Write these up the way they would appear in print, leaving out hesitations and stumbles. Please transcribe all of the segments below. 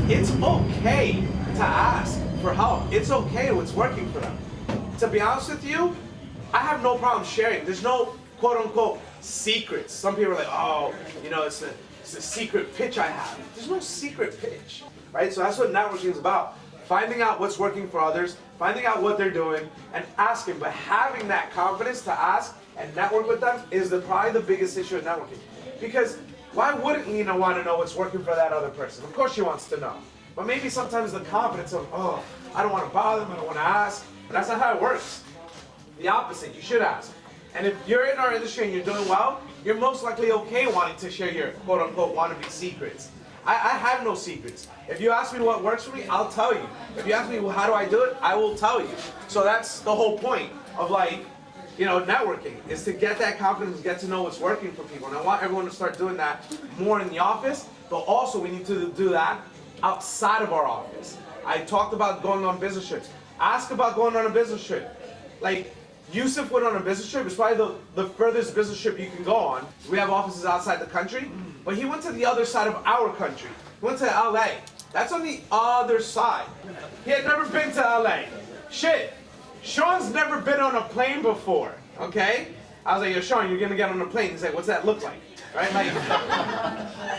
it's okay to ask for help. It's okay what's working for them. To be honest with you, I have no problem sharing. There's no quote unquote secrets. Some people are like, oh, you know, it's a secret pitch I have. There's no secret pitch, right? So that's what networking is about. Finding out what's working for others, finding out what they're doing, and asking. But having that confidence to ask and network with them is probably the biggest issue in networking. Because why wouldn't Lena want to know what's working for that other person? Of course she wants to know. But maybe sometimes the confidence of, oh, I don't want to bother them, I don't want to ask. But that's not how it works. The opposite, you should ask. And if you're in our industry and you're doing well, you're most likely okay wanting to share your quote unquote wannabe secrets. I have no secrets. If you ask me what works for me, I'll tell you. If you ask me, well, how do I do it? I will tell you. So that's the whole point of, like, you know, networking, is to get that confidence, get to know what's working for people. And I want everyone to start doing that more in the office, but also we need to do that outside of our office. I talked about going on business trips. Ask about going on a business trip. Like, Yusuf went on a business trip. It's probably the furthest business trip you can go on. We have offices outside the country, but he went to the other side of our country. He went to LA. That's on the other side. He had never been to LA. Shit, Sean's never been on a plane before, okay? I was like, yo, Sean, you're gonna get on a plane. He's like, what's that look like? Right, like,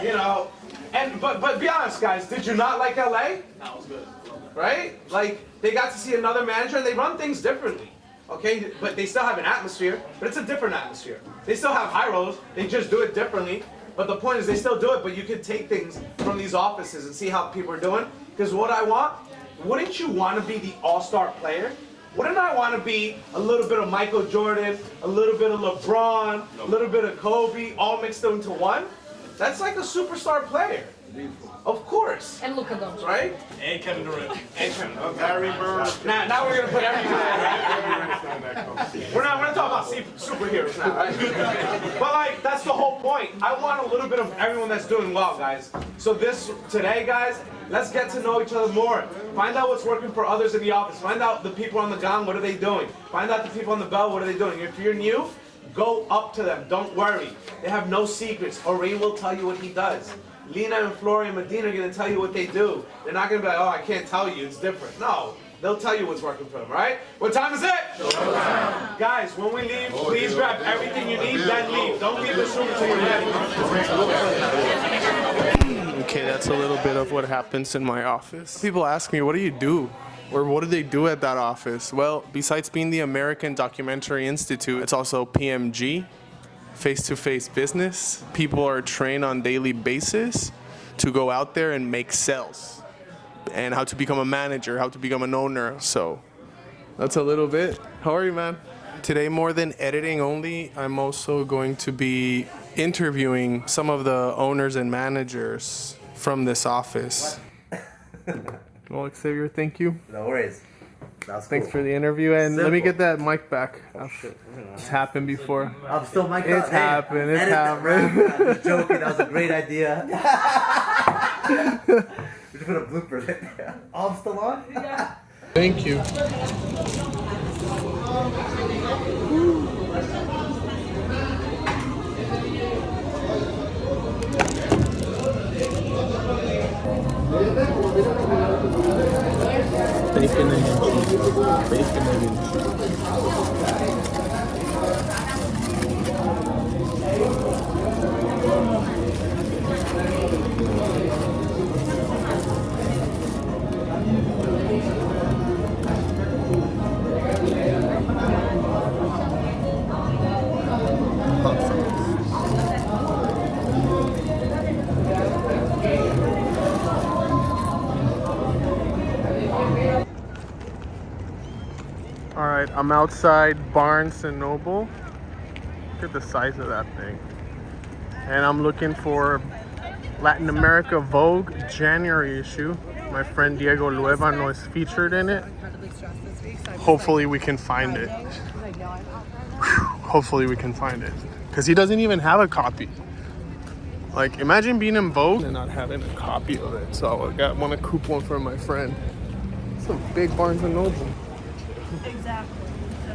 you know, and but be honest, guys, did you not like LA? No, it was good. Right? Like, they got to see another manager, and they run things differently. Okay, but they still have an atmosphere, but it's a different atmosphere. They still have high rolls, they just do it differently. But the point is, they still do it, but you can take things from these offices and see how people are doing. Because what I want, wouldn't you want to be the all-star player? Wouldn't I want to be a little bit of Michael Jordan, a little bit of LeBron, a little bit of Kobe, all mixed into one? That's like a superstar player. Of course. And Luka Doncic. Right? And Kevin Durant. And Kevin. Larry Bird. Now we're gonna put everything in. We're not talking about superheroes now, right? But like, that's the whole point. I want a little bit of everyone that's doing well, guys. So today, guys, let's get to know each other more. Find out what's working for others in the office. Find out the people on the gong, what are they doing? Find out the people on the bell, what are they doing? If you're new, go up to them. Don't worry. They have no secrets. Ray will tell you what he does. Lena and Flory and Medina are going to tell you what they do. They're not going to be like, oh, I can't tell you, it's different. No, they'll tell you what's working for them, right? What time is it? Guys, when we leave, please grab everything you need, then leave. Don't leave this room until you're ready. Okay, that's a little bit of what happens in my office. People ask me, what do you do? Or what do they do at that office? Well, besides being the American Documentary Institute, it's also PMG. Face-to-face business. People are trained on daily basis to go out there and make sales and how to become a manager, how to become an owner. So that's a little bit. How are you, man? Today, more than editing only, I'm also going to be interviewing some of the owners and managers from this office. Well, Xavier, thank you. No worries. That's Thanks cool. for the interview, and let me Simple. get that mic back. Oh, shit. It's happened before. I'm still mic'd It's up. happened, it's edit that, happened. bro. I'm just joking. That was a great idea. We just put a blooper right there. Oh, I'm still on? Yeah. Thank you. Bacon and cheese. Bacon and cheese. Alright, I'm outside Barnes & Noble. Look at the size of that thing. And I'm looking for Latin America Vogue January issue. My friend Diego Luevano is featured in it. Hopefully we can find it. Hopefully we can find it. Because he doesn't even have a copy. Like, imagine being in Vogue and not having a copy of it. So I want to coop one for my friend. It's a big Barnes & Noble. Exactly. So.